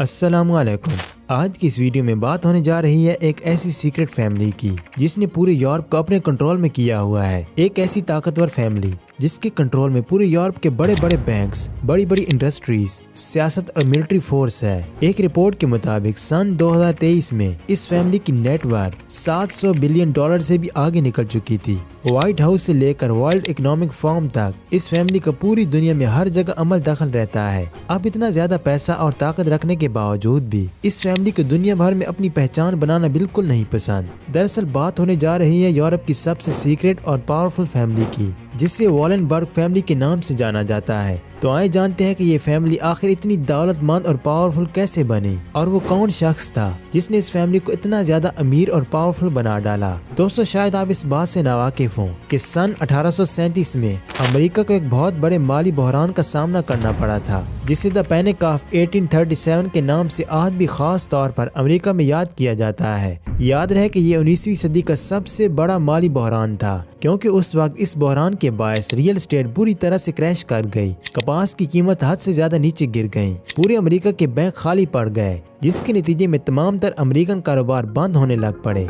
अस्सलामुअलैकुम। आज की इस वीडियो में बात होने जा रही है एक ऐसी सीक्रेट फैमिली की जिसने पूरे यूरोप को अपने कंट्रोल में किया हुआ है। एक ऐसी ताकतवर फैमिली जिसके कंट्रोल में पूरे यूरोप के बड़े बड़े बैंक्स, बड़ी बड़ी इंडस्ट्रीज, सियासत और मिलिट्री फोर्स है। एक रिपोर्ट के मुताबिक सन 2023 में इस फैमिली की नेटवर्थ $700 बिलियन से भी आगे निकल चुकी थी। व्हाइट हाउस से लेकर वर्ल्ड इकोनॉमिक फोरम तक इस फैमिली का पूरी दुनिया में हर जगह अमल दखल रहता है। अब इतना ज्यादा पैसा और ताकत रखने के बावजूद भी इस फैमिली को दुनिया भर में अपनी पहचान बनाना बिल्कुल नहीं पसंद। दरअसल बात होने जा रही है यूरोप की सबसे सीक्रेट और पावरफुल फैमिली की, जिसे वॉलेनबर्ग फैमिली के नाम से जाना जाता है। तो आइए जानते हैं कि ये फैमिली आखिर इतनी दौलतमंद और पावरफुल कैसे बनी और वो कौन शख्स था जिसने इस फैमिली को इतना ज्यादा अमीर और पावरफुल बना डाला। दोस्तों, शायद आप इस बात से नावाकिफ हों कि सन 1837 में अमेरिका को एक बहुत बड़े माली बहरान का सामना करना पड़ा था, जिसे द पैनिक ऑफ 1837 के नाम से आज भी खास तौर पर अमेरिका में याद किया जाता है। याद रहे कि ये 19वीं सदी का सबसे बड़ा माली बहरान था, क्योंकि उस वक्त इस बहरान के बायस रियल एस्टेट बुरी तरह से क्रैश कर गई। कपास की कीमत हद से ज्यादा नीचे गिर गई। पूरे अमेरिका के बैंक खाली पड़ गए, जिसके नतीजे में तमाम तर अमेरिकन कारोबार बंद होने लग पड़े।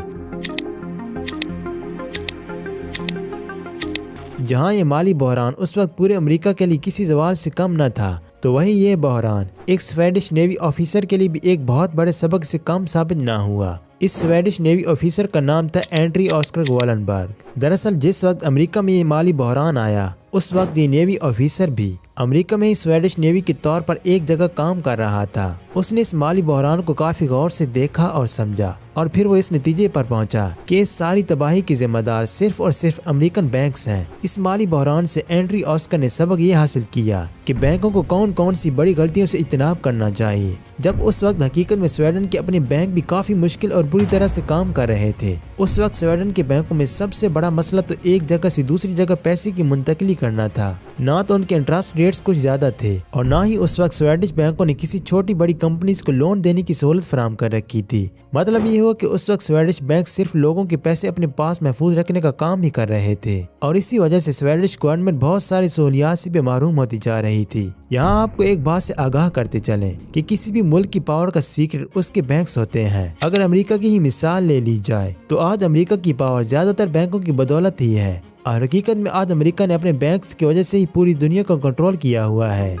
जहां ये माली बहरान उस वक्त पूरे अमेरिका के लिए किसी सवाल से कम न था, तो वहीं ये बहरान एक स्वीडिश नेवी ऑफिसर के लिए भी एक बहुत बड़े सबक से कम साबित न हुआ। इस स्वीडिश नेवी ऑफिसर का नाम था एंड्री ऑस्कर वॉलेनबर्ग। दरअसल जिस वक्त अमेरिका में ये माली बहरान आया, उस वक्त ये नेवी ऑफिसर भी अमेरिका में ही स्वीडिश नेवी के तौर पर एक जगह काम कर रहा था। उसने इस माली बहरान को काफी गौर से देखा और समझा, और फिर वो इस नतीजे पर पहुंचा कि इस सारी तबाही की जिम्मेदार सिर्फ और सिर्फ अमेरिकन बैंक्स हैं। इस माली बहरान से एंड्री ऑस्कर ने सबक ये हासिल किया कि बैंकों को कौन कौन सी बड़ी गलतियों से इज्तनाब करना चाहिए। जब उस वक्त हकीकत में स्वीडन के अपने बैंक भी काफी मुश्किल और बुरी तरह से काम कर रहे थे। उस वक्त स्वीडन के बैंकों में सबसे बड़ा मसला तो एक जगह से दूसरी जगह पैसे की मुंतकिली करना था। ना तो उनके इंटरेस्ट रेट्स कुछ ज्यादा थे, और ना ही उस वक्त स्वीडिश बैंकों ने किसी छोटी बड़ी कंपनीज को लोन देने की सहूलत फराहम कर रखी थी। मतलब ये हुआ कि उस वक्त स्वीडिश बैंक सिर्फ लोगों के पैसे अपने पास महफूज रखने का काम ही कर रहे थे, और इसी वजह से स्वीडिश गवर्नमेंट बहुत सारी सहूलियात से भी महरूम होती जा रही थी। यहाँ आपको एक बात से आगाह करते चलें कि किसी भी मुल्क की पावर का सीक्रेट उसके बैंक्स होते हैं। अगर अमेरिका की ही मिसाल ले ली जाए, तो आज अमेरिका की पावर ज्यादातर बैंकों की बदौलत ही है, और हकीकत में आज अमेरिका ने अपने बैंक्स की वजह से ही पूरी दुनिया को कंट्रोल किया हुआ है।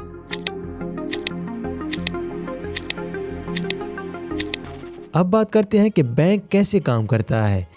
अब बात करते हैं कि बैंक कैसे काम करता है।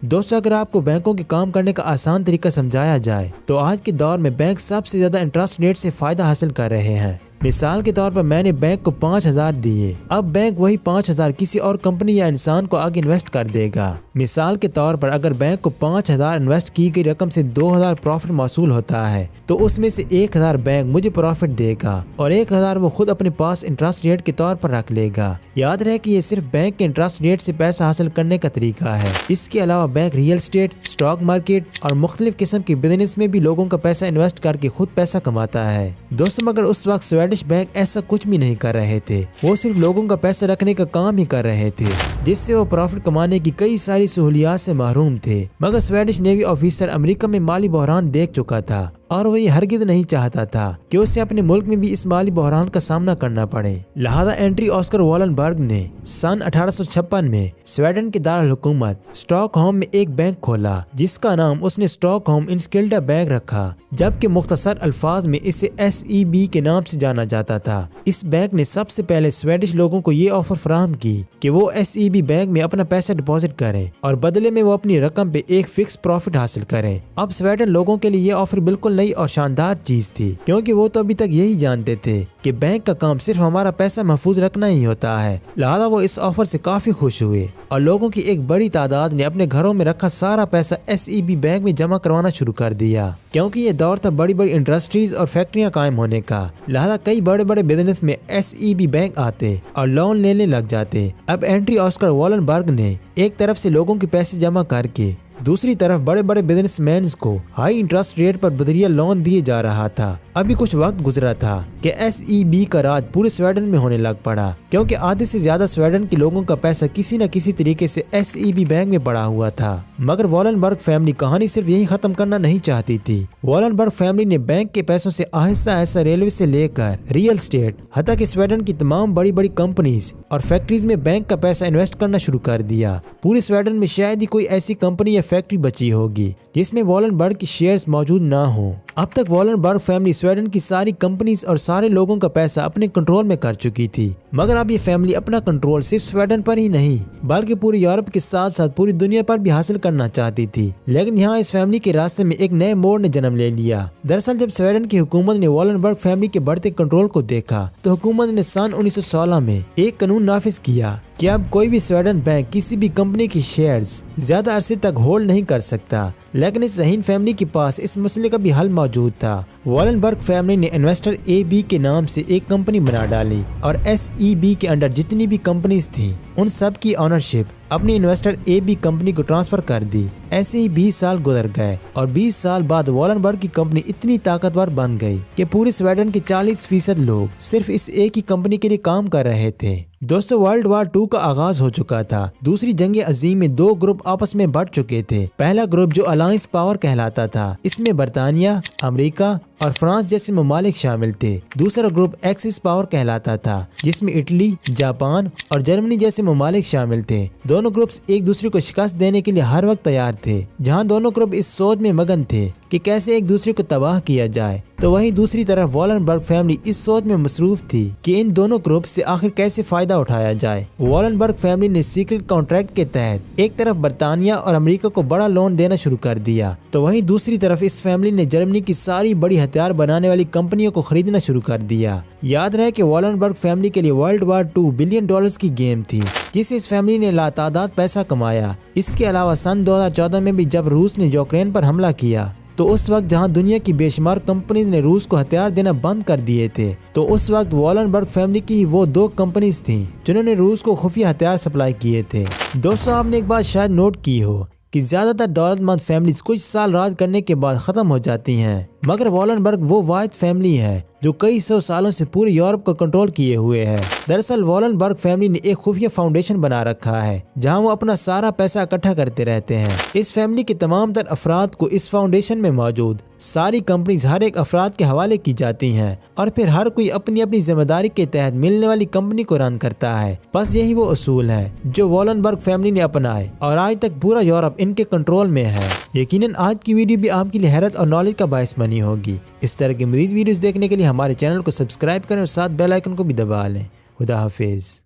दोस्तों, अगर आपको बैंकों के काम करने का आसान तरीका समझाया जाए, तो आज के दौर में बैंक सबसे ज्यादा इंटरेस्ट रेट से फायदा हासिल कर रहे हैं। मिसाल के तौर पर मैंने बैंक को 5,000 दिए, अब बैंक वही 5,000 किसी और कंपनी या इंसान को आगे इन्वेस्ट कर देगा। मिसाल के तौर पर अगर बैंक को 5,000 इन्वेस्ट की गई रकम से 2,000 प्रॉफिट मौसूल होता है, तो उसमें से 1,000 बैंक मुझे प्रॉफिट देगा और 1,000 वो खुद अपने पास इंटरेस्ट रेट के तौर पर रख लेगा। याद रहे कि ये सिर्फ बैंक के इंटरेस्ट रेट से पैसा हासिल करने का तरीका है। इसके अलावा bank real estate, stock market और मुख्तलिफ किस्म के बिजनेस में भी लोगों का पैसा इन्वेस्ट करके खुद पैसा कमाता है। दोस्तों, मगर उस वक्त स्वीडिश बैंक ऐसा कुछ भी नहीं कर रहे थे। वो सिर्फ लोगों का पैसा रखने का काम ही कर रहे थे, जिससे वो प्रॉफिट कमाने की कई सारी सहूलियात से महरूम थे। मगर स्वीडिश नेवी ऑफिसर अमेरिका में माली बहरान देख चुका था, और वो ये हरगिज़ नहीं चाहता था कि उसे अपने मुल्क में भी इस माली बहरान का सामना करना पड़े। लिहाजा एंड्री ऑस्कर वॉलेनबर्ग ने सन 1856 में स्वीडन के दारुल हुकूमत स्टॉकहोम में एक बैंक खोला, जिसका नाम उसने स्टॉकहोम इनस्किल्डा बैंक रखा, जबकि मुख्तसर अल्फाज में इसे SEB के नाम से जाना जाता था। इस बैंक ने सबसे पहले स्वीडिश लोगों को ये ऑफर फराहम की कि वो SEB बैंक में अपना पैसा डिपॉजिट करें और बदले में वो अपनी रकम पे एक फिक्स प्रॉफिट हासिल करें। अब स्वीडन लोगों के लिए ये ऑफर बिल्कुल नई और शानदार चीज थी, क्योंकि वो तो अभी तक यही जानते थे कि बैंक का काम सिर्फ हमारा पैसा महफूज रखना ही होता है। लिहाजा वो इस ऑफर से काफी खुश हुए, और लोगों की एक बड़ी तादाद ने अपने घरों में रखा सारा पैसा SEB बैंक में जमा करवाना शुरू कर दिया। क्योंकि ये दौर था बड़ी बड़ी इंडस्ट्रीज और फैक्ट्रियां कायम होने का, लिहाजा कई बड़े बड़े बिजनेस में SEB बैंक आते और लोन लेने लग जाते। अब एंड्री ऑस्कर वॉलेनबर्ग ने एक तरफ से लोगों के पैसे जमा करके दूसरी तरफ बड़े बड़े बिजनेसमैन को हाई इंटरेस्ट रेट पर बदरिया लोन दिए जा रहा था। अभी कुछ वक्त गुजरा था कि SEB का राज पूरे स्वीडन में होने लग पड़ा, क्योंकि आधे से ज्यादा स्वीडन के लोगों का पैसा किसी न किसी तरीके से SEB बैंक में पड़ा हुआ था। मगर वॉलनबर्ग फैमिली कहानी सिर्फ यही खत्म करना नहीं चाहती थी। वॉलनबर्ग फैमिली ने बैंक के पैसों से आहिस्ता आहिस्ता रेलवे से लेकर रियल स्टेट, हत्ता कि स्वीडन की तमाम बड़ी बड़ी कंपनीज और फैक्ट्रीज में बैंक का पैसा इन्वेस्ट करना शुरू कर दिया। पूरे स्वीडन में शायद ही कोई ऐसी कंपनी या फैक्ट्री बची होगी जिसमें वॉलनबर्ग की शेयर्स मौजूद ना हो। अब तक वॉलनबर्ग फैमिली स्वीडन की सारी कंपनीज और सारे लोगों का पैसा अपने कंट्रोल में कर चुकी थी। मगर अब ये फैमिली अपना कंट्रोल सिर्फ स्वीडन पर ही नहीं बल्कि पूरे यूरोप के साथ साथ पूरी दुनिया पर भी हासिल करना चाहती थी। लेकिन यहाँ इस फैमिली के रास्ते में एक नए मोड़ ने जन्म ले लिया। दरअसल जब स्वीडन की हुकूमत ने वॉलनबर्ग फैमिली के बढ़ते कंट्रोल को देखा तो हुकूमत ने सन 1916 में एक कानून नाफिज किया कि अब कोई भी स्वीडन बैंक किसी भी कंपनी की शेयर्स ज्यादा अरसे तक होल्ड नहीं कर सकता। लेकिन इस ज़हीन फैमिली के पास इस मसले का भी हल मौजूद था। वॉलनबर्ग फैमिली ने इन्वेस्टर AB के नाम से एक कंपनी बना डाली और SEB के अंडर जितनी भी कंपनीज थी उन सब की ऑनरशिप अपनी इन्वेस्टर AB कंपनी को ट्रांसफर कर दी। ऐसे ही 20 साल गुजर गए और 20 साल बाद वॉलनबर्ग की कंपनी इतनी ताकतवर बन गई कि पूरे स्वीडन के 40% लोग सिर्फ इस एक ही कंपनी के लिए काम कर रहे थे। दोस्तों, वर्ल्ड वार 2 का आगाज हो चुका था। दूसरी जंग अजीम में 2 ग्रुप आपस में बढ़ चुके थे। पहला ग्रुप जो अलायंस पावर कहलाता था, इसमें बरतानिया, अमेरिका और फ्रांस जैसे ममालिक शामिल थे। दूसरा ग्रुप एक्सिस पावर कहलाता था जिसमें इटली, जापान और जर्मनी जैसे ममालिक शामिल थे। दोनों ग्रुप्स एक दूसरे को शिकस्त देने के लिए हर वक्त तैयार थे। जहां दोनों ग्रुप इस सोच में मगन थे कि कैसे एक दूसरे को तबाह किया जाए, तो वहीं दूसरी तरफ वॉलनबर्ग फैमिली इस सोच में मसरूफ थी कि इन दोनों ग्रुप से आखिर कैसे फायदा उठाया जाए। वॉलनबर्ग फैमिली ने सीक्रेट कॉन्ट्रैक्ट के तहत एक तरफ बरतानिया और अमेरिका को बड़ा लोन देना शुरू कर दिया, तो वहीं दूसरी तरफ इस फैमिली ने जर्मनी की सारी बड़ी हथियार बनाने वाली कंपनियों को खरीदना शुरू कर दिया। याद रहे कि वॉलनबर्ग फैमिली के लिए वर्ल्ड वार 2 बिलियन डॉलर्स की गेम थी जिससे इस फैमिली ने लातादाद पैसा कमाया। इसके अलावा सन 2014 में भी जब रूस ने यूक्रेन पर हमला किया तो उस वक्त जहां दुनिया की बेशुमार कंपनीज ने रूस को हथियार देना बंद कर दिए थे, तो उस वक्त वॉलनबर्ग फैमिली की ही वो 2 कंपनीज थीं जिन्होंने रूस को खुफिया हथियार सप्लाई किए थे। दोस्तों, आपने एक बात शायद नोट की हो कि ज्यादातर दौलतमंद फैमिलीज कुछ साल राज करने के बाद खत्म हो जाती हैं, मगर वॉलनबर्ग वो वाहिद फैमिली है जो कई 100 सालों से पूरे यूरोप को कंट्रोल किए हुए है। दरअसल वॉलनबर्ग फैमिली ने एक खुफिया फाउंडेशन बना रखा है जहां वो अपना सारा पैसा इकट्ठा करते रहते हैं। इस फैमिली के तमाम तर अफराद को इस फाउंडेशन में मौजूद सारी कंपनीज हर एक अफराद के हवाले की जाती हैं और फिर हर कोई अपनी अपनी जिम्मेदारी के तहत मिलने वाली कंपनी को रन करता है। बस यही वो उसूल है जो वॉलनबर्ग फैमिली ने अपनाए और आज तक पूरा यूरोप इनके कंट्रोल में है। यकीनन आज की वीडियो भी आपके लिए हैरत और नॉलेज का बायस बनी होगी। इस तरह की मज़ीद वीडियोस देखने के लिए हमारे चैनल को सब्सक्राइब करें और साथ बेल आइकन को भी दबा लें। खुदा हाफिज।